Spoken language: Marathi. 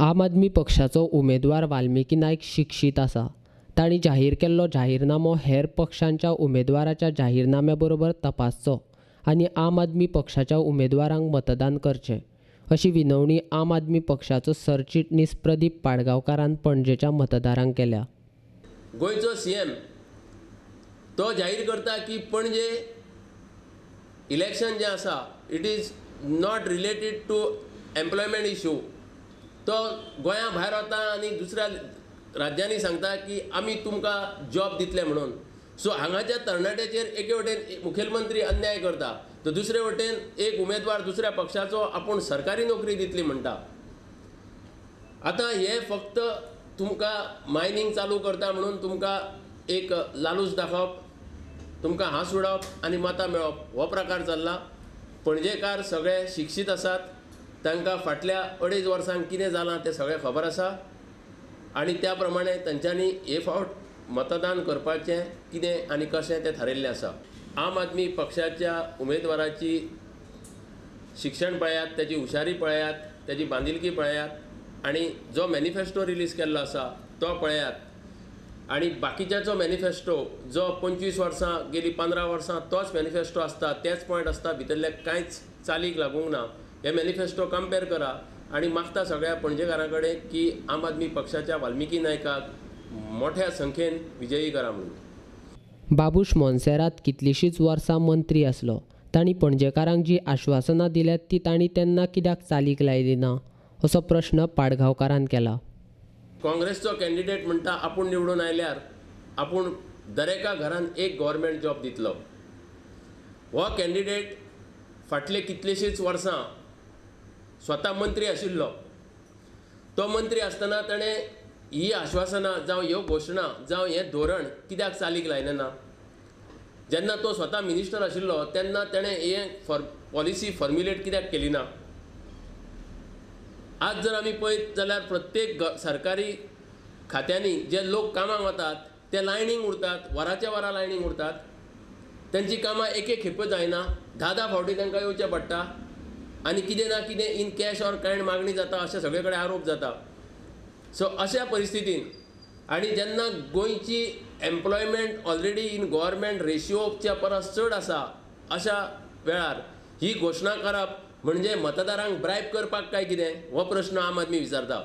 आम आदमी पक्षाचो उमेदवार वाल्मिकी नायक शिक्षीत आसा. तांणी जाहीर केल्लो जाहीरनामो हेर पक्षांच्या उमेदवाराच्या जाहीरनाम्या बरोबर तपासचो आनी आम आदमी पक्षाच्या उमेदवारांक मतदान करचें, अशी विनवणी आम आदमी पक्षाचो सरचिटणीस प्रदीप पाडगांवकारान पणजेच्या मतदारांक केल्या. गोंयचो सीएम तो जाहीर करता की पणजे इलेक्शन जें आसा it is not related to employment issue. तो गोंया भायर वता आनी दुसऱ्या राज्यांनी सांगता की आमी तुमकां जॉब दितले म्हणून. सो हांगाच्या तरणाट्याचेर एके वटेन मुखेलमंत्री अन्याय करता, तर दुसरे वटेन एक उमेदवार दुसऱ्या पक्षाचो आपूण सरकारी नोकरी दितली म्हणटा. आतां हे फक्त तुमकां मायनिंग चालू करता म्हणून तुमकां एक लालूच दाखोवप, तुमकां हांस उडोवप आनी मतां मेळप हो प्रकार चल्ला. पणजेकार सगळे शिक्षीत आसात, तांकां फाटल्या 2.5 वर्सांक कितें जालां तें सगळें खबर आसा आनी त्या प्रमाणे तांच्यांनी हे फावट मतदान करपाचें कितें आनी कशें तें थारिल्लें आसा. आम आदमी पक्षाच्या उमेदवाराची शिक्षण पळयात, त्याची हुशारी पळयात, त्याची बांदिलकी पळयात आनी जो मॅनिफेस्टो रिलीज केल्लो आसा तो पळयात. आनी बाकीच्याचो मॅनिफेस्टो जो 25 वर्सां गेली 15 वर्सां तोच मॅनिफेस्टो आसता, तेच पॉयंट आसता, भितरले कांयच चालीक लागूंक ना. हे मॅनिफेस्टो कंपेर करा आनी मागता सगळ्या पणजेकारां कडेन की आम आदमी पक्षाच्या वाल्मिकी नायकाक मोठ्या संख्येन विजयी करा म्हणून. बाबूश मोन्सेरात कितलींशींच वर्सां मंत्री आसलो. तांणी पणजेकारांक जी आश्वासनां दिल्यात ती तांणी तेन्ना कित्याक चालीक लायली ना, असो प्रश्न पाडगांवकारान केला. काँग्रेसचो कॅन्डिडेट म्हणटा आपूण निवडून आयल्यार आपूण दरेका घरान एक गव्हर्मेंट जॉब दितलो. हो कॅन्डिडेट फाटले कितलींशींच वर्सां स्वता मंत्री आशिल्लो. तो मंत्री आसतना ताणें ही आश्वासनां जावं ह्यो घोशणा जावं हें धोरण कित्याक चालीक लायलें ना. जेन्ना तो स्वता मिनिस्टर आशिल्लो तेन्ना ताणें हें पॉलिसी फॉर्म्युलेट कित्याक केली ना. आज जर आमी पळयत जाल्यार प्रत्येक सरकारी खात्यांनी जे लोक कामाक वतात ते लायनीक उरतात, वराच्या वरां लायनीक उरतात. तांची कामां एक एक खेपे जायना, 10 फावटी तांकां येवचें पडटा आनी कितें ना कितें इन कॅश ऑर कायंड मागणी जाता अशें सगळे कडेन आरोप जाता. सो अशा परिस्थितीन आनी जेन्ना गोंयची एम्प्लॉयमेंट ऑलरेडी इन गव्हर्मेंट रेशियोच्या परस चड आसा, अशा वेळार ही घोशणा करप म्हणजे मतदारांक ब्रायब करपाक काय कितें हो प्रश्न आम आदमी विचारता.